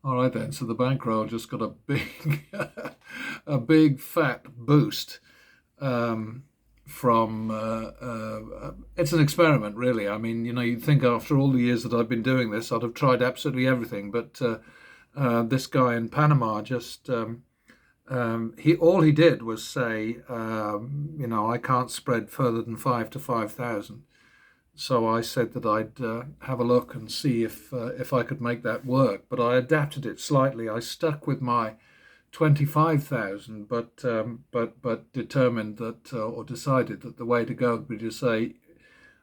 All right then. So the bankroll just got a big, a big fat boost um, from. It's an experiment, really. I mean, you'd think after all the years that I've been doing this, I'd have tried absolutely everything. But this guy in Panama just he all he did was say, I can't spread further than 5 to 5,000. So I said that I'd have a look and see if I could make that work. But I adapted it slightly. I stuck with my 25,000, but determined that or decided that the way to go would be to say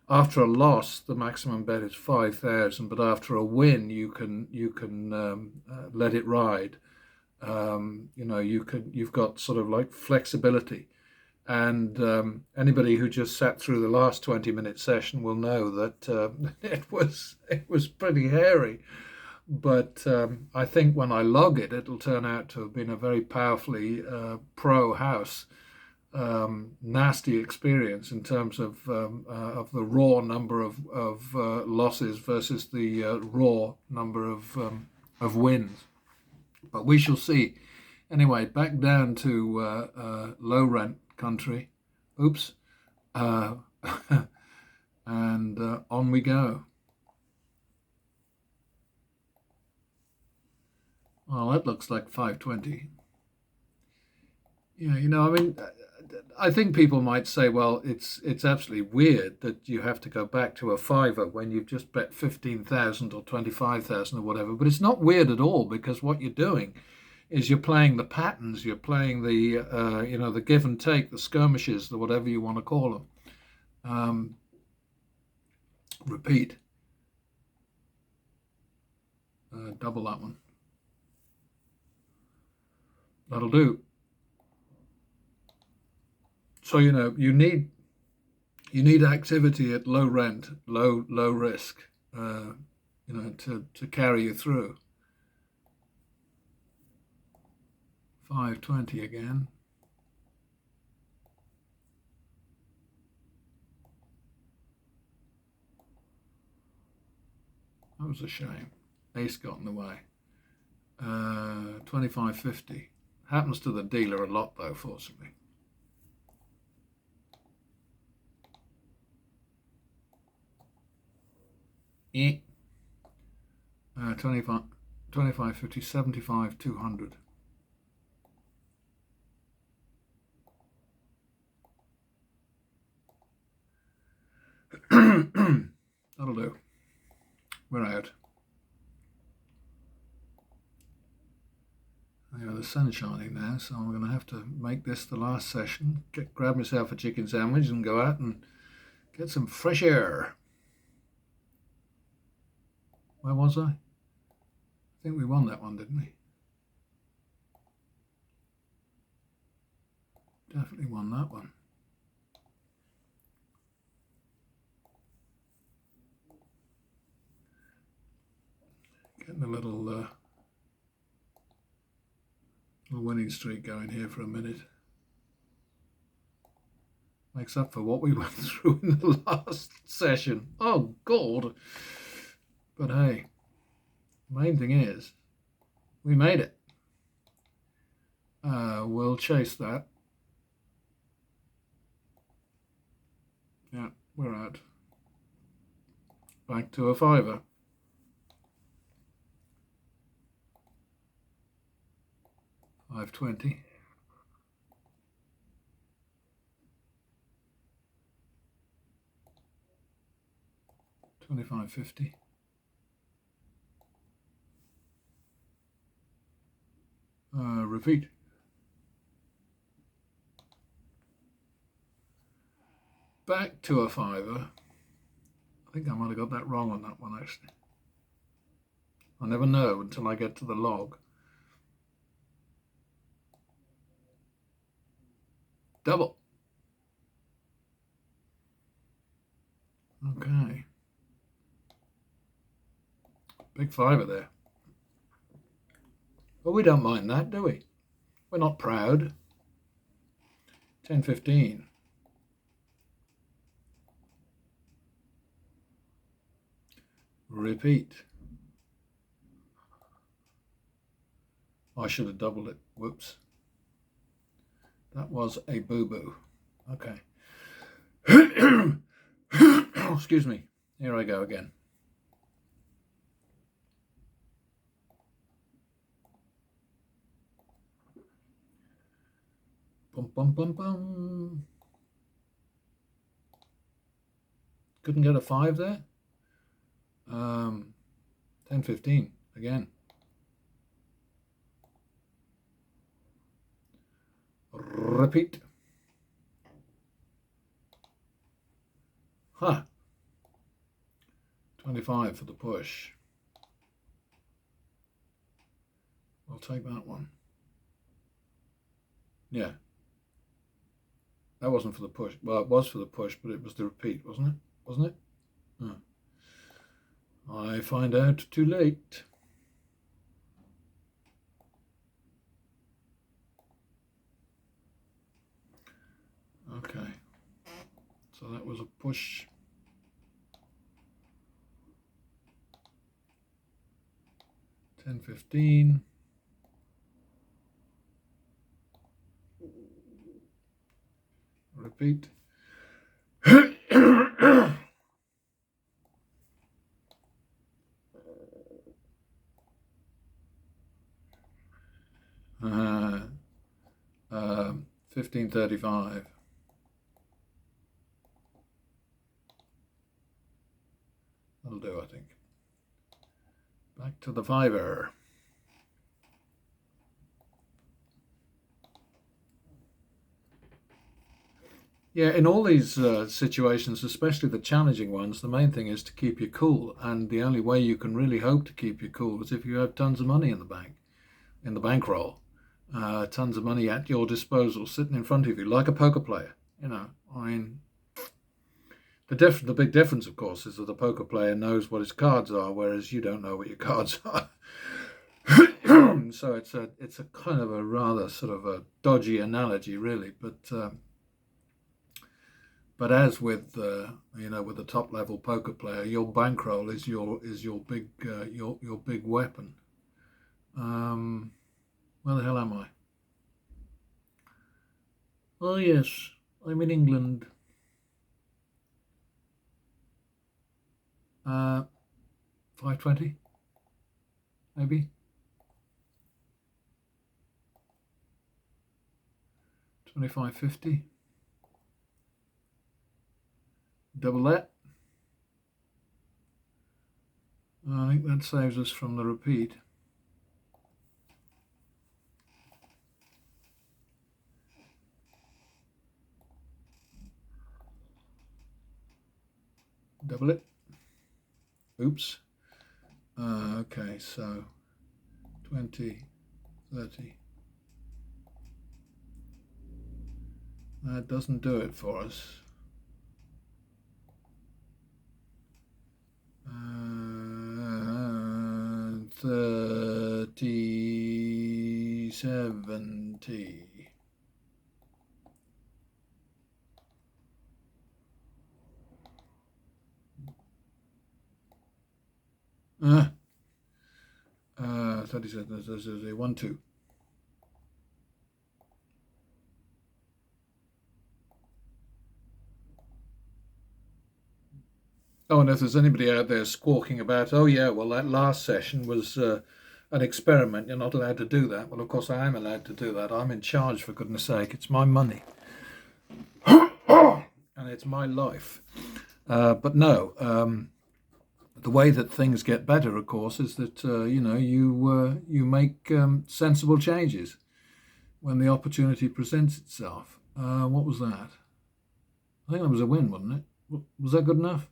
after a loss the maximum bet is 5,000, but after a win you can let it ride. You've got sort of like flexibility. And anybody who just sat through the last 20-minute session will know that it was pretty hairy. But I think when I log it, it'll turn out to have been a very powerfully pro house, nasty experience in terms of the raw number of losses versus the raw number of wins. But we shall see. Anyway, back down to low rent country. Oops. Uh, and on we go. Well, that looks like 520. Yeah, I mean, I think people might say, well, it's absolutely weird that you have to go back to a fiver when you've just bet 15,000 or 25,000 or whatever. But it's not weird at all because what you're doing is you're playing the patterns, you're playing the give and take, the skirmishes, the whatever you want to call them. Repeat. Double that one. That'll do. So you need activity at low rent, low risk, to carry you through. 520 again. That was a shame. Ace got in the way. 25.50. Happens to the dealer a lot though, fortunately. Eh. 25, 25.50, 75, 200. That'll do. We're out. The sun's shining now, so I'm going to have to make this the last session. Grab myself a chicken sandwich and go out and get some fresh air. Where was I? I think we won that one, didn't we? Definitely won that one. Getting a little winning streak going here for a minute. Makes up for what we went through in the last session. Oh, God. But hey, the main thing is we made it. We'll chase that. Yeah, we're out. Back to a fiver. $5.20. 25.50. Repeat. Back to a fiver. I think I might have got that wrong on that one actually. I never know until I get to the log. Double. Okay. Big fiver there. But we don't mind that, do we? We're not proud. 10.15. Repeat. I should have doubled it. Whoops. That was a boo-boo. Okay. Excuse me. Here I go again. Bum, bum, bum, bum. Couldn't get a 5 there. 10-15 again. Repeat. Huh. 25 for the push. I'll take that one. Yeah. That wasn't for the push. Well, it was for the push, but it was the repeat, wasn't it? Wasn't it? Oh. I find out too late. Okay. So that was a push. $10.15. Repeat. 15.35. That'll do, I think. Back to the fiver. Yeah, in all these situations, especially the challenging ones, the main thing is to keep you cool. And the only way you can really hope to keep you cool is if you have tons of money in the bank, in the bankroll, tons of money at your disposal, sitting in front of you, like a poker player. You know, I mean, the big difference, of course, is that the poker player knows what his cards are, whereas you don't know what your cards are. So it's a kind of a rather sort of a dodgy analogy, really, but as with with the top level poker player, your bankroll is your big your big weapon. Where the hell am I? Oh yes, I'm in England. 5:20, maybe. 25.50. Double that. I think that saves us from the repeat. Double it. Oops. Okay, so 20, 30. That doesn't do it for us. 30, 70. Uh, 30, 1, 2. Oh, and if there's anybody out there squawking about, oh yeah, well that last session was an experiment, you're not allowed to do that. Well, of course I am allowed to do that. I'm in charge, for goodness sake. It's my money. And it's my life. But no, the way that things get better, of course, is that you make sensible changes when the opportunity presents itself. What was that? I think that was a win, wasn't it? Was that good enough?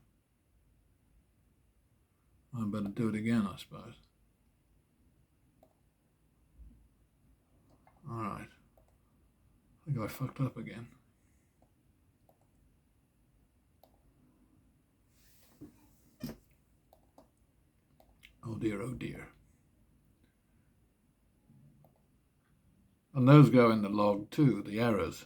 I better do it again, I suppose. All right. I think I fucked up again. Oh dear, oh dear. And those go in the log too, the errors.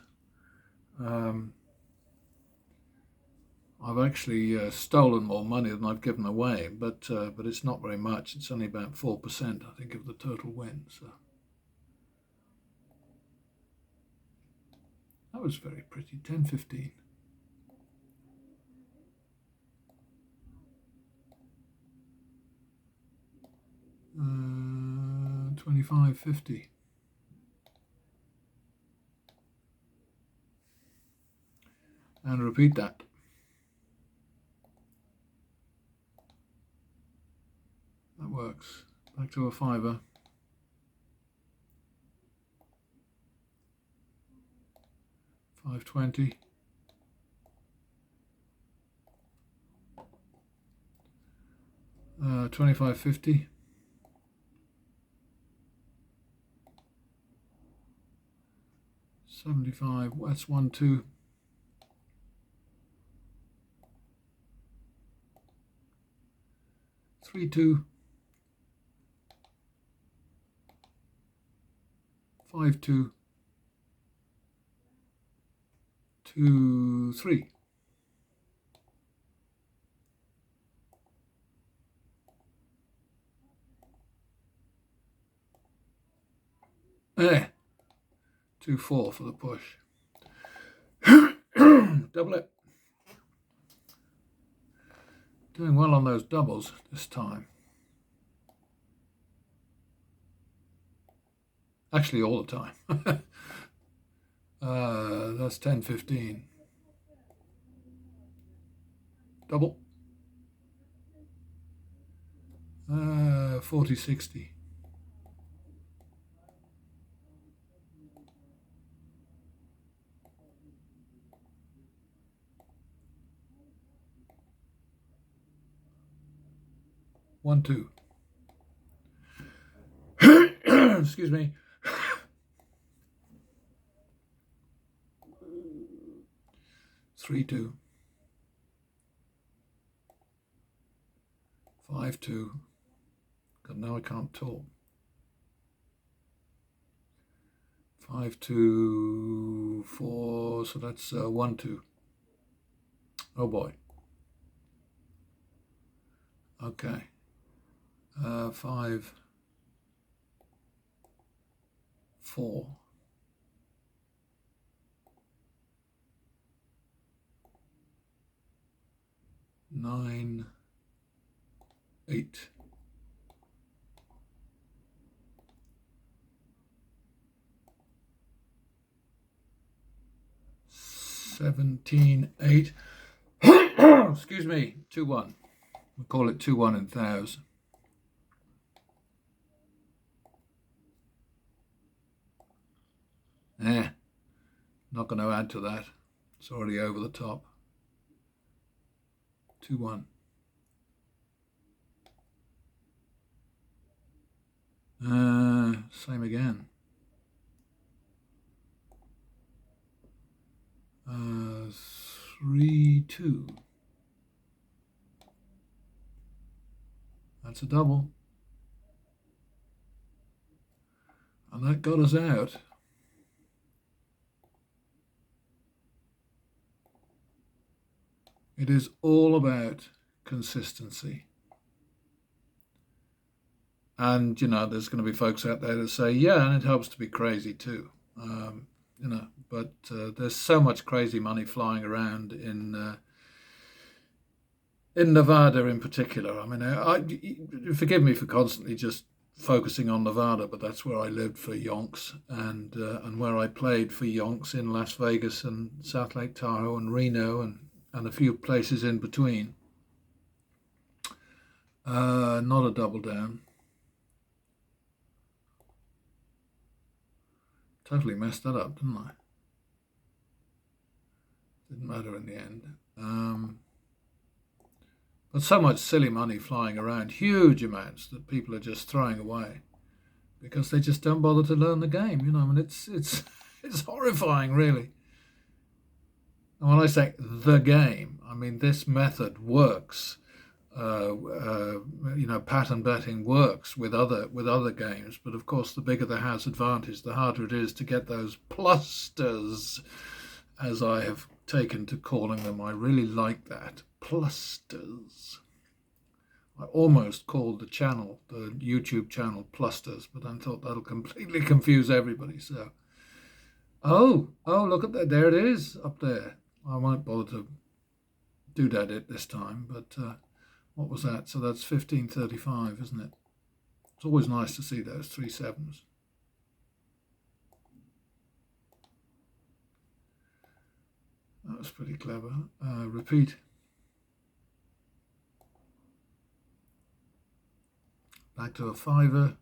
I've actually stolen more money than I've given away, but it's not very much. It's only about 4%, I think, of the total win. So That was very pretty. 10-15. Uh, 25-50. And repeat that. That works. Back to a fiver. 520. 25-50. 75. That's 1-2. 3-2. 5-2. 2-3. Eh. 2-4 for the push. Double it. Doing well on those doubles this time. Actually, all the time. That's 10-15. Double. 40-60. One, two. Excuse me. 3-2. 5-2. God, now I can't talk. 5-2-4. So that's 1-2. Oh boy. Okay. 5-4. 9-8. 17-8. Excuse me. 2-1. We call it 2-1 in thous. Not going to add to that. It's already over the top. 2-1. Same again. 3-2. That's a double. And that got us out. It is all about consistency. And, you know, there's going to be folks out there that say, yeah, and it helps to be crazy too. You know, but there's so much crazy money flying around in Nevada in particular. I mean, forgive me for constantly just focusing on Nevada, but that's where I lived for yonks and where I played for yonks in Las Vegas and South Lake Tahoe and Reno and a few places in between. Not a double down. Totally messed that up, didn't I? Didn't matter in the end. But so much silly money flying around, huge amounts that people are just throwing away because they just don't bother to learn the game. You know, I mean, it's horrifying, really. And when I say the game, I mean this method works. You know, pattern betting works with other games, but of course, the bigger the house advantage, the harder it is to get those plusters, as I have taken to calling them. I really like that, plusters. I almost called the channel, the YouTube channel, Plusters, but I thought that'll completely confuse everybody. So Oh, look at that. There it is up there. I won't bother to do that it this time, but what was that? So that's 1535, isn't it? It's always nice to see those three sevens. That was pretty clever. Repeat. Back to a fiver.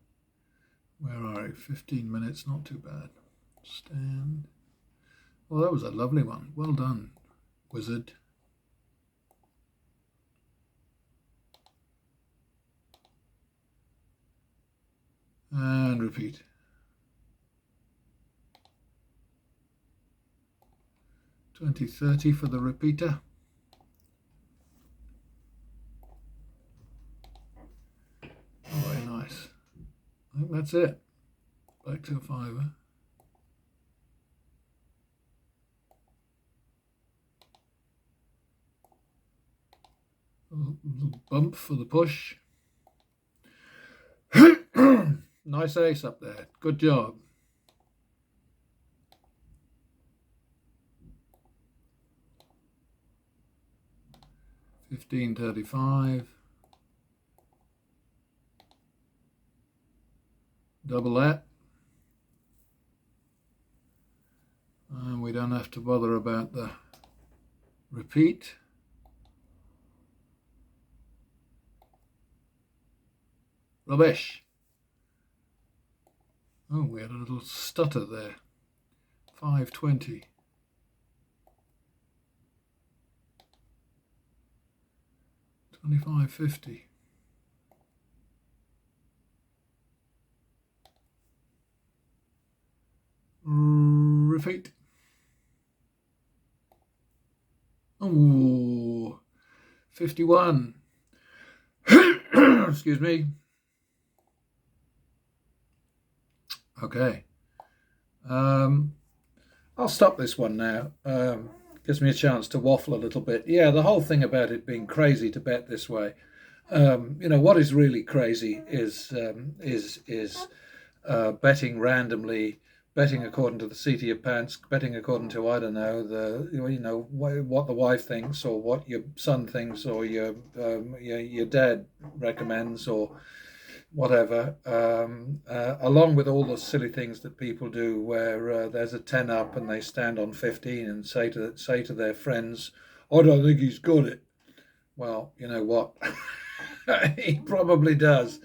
Where are we? 15 minutes, not too bad. Stand. Well, that was a lovely one. Well done, wizard. And repeat. $20.30 for the repeater. Oh, very nice. I think that's it. Back to a fiver. A little bump for the push. Nice ace up there. Good job. $15.35. Double that. And we don't have to bother about the repeat. Rubbish. Oh, we had a little stutter there. 520. $25.50. Repeat. Oh, 51. Excuse me. Okay. I'll stop this one now. Gives me a chance to waffle a little bit. Yeah, the whole thing about it being crazy to bet this way. What is really crazy is betting randomly, betting according to the seat of your pants, betting according to I don't know what the wife thinks or what your son thinks or your dad recommends or whatever, along with all the silly things that people do where there's a 10 up and they stand on 15 and say to their friends, I don't think he's got it. Well, you know what? He probably does.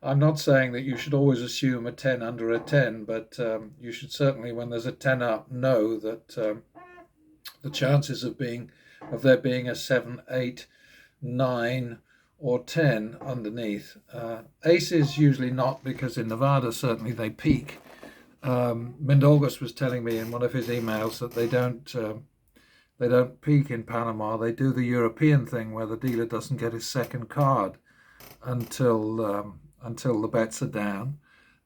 I'm not saying that you should always assume a 10 under a 10, but you should certainly, when there's a 10 up, know that the chances of there being a 7, 8, 9, or 10 underneath. Aces usually not, because in Nevada certainly they peak. Mindaugas was telling me in one of his emails that they don't peak in Panama. They do the European thing where the dealer doesn't get his second card until the bets are down.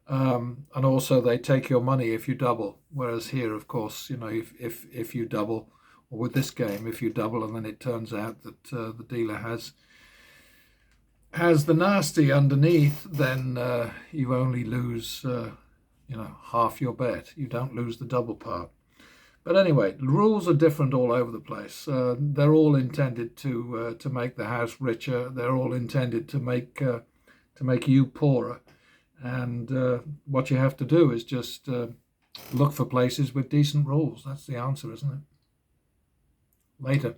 And also they take your money if you double. Whereas here, of course, if you double, or with this game, if you double and then it turns out that the dealer has the nasty underneath, then you only lose half your bet. You don't lose the double part. But anyway, the rules are different all over the place. They're all intended to make the house richer. They're all intended to make you poorer. And what you have to do is just look for places with decent rules. That's the answer, isn't it? Later.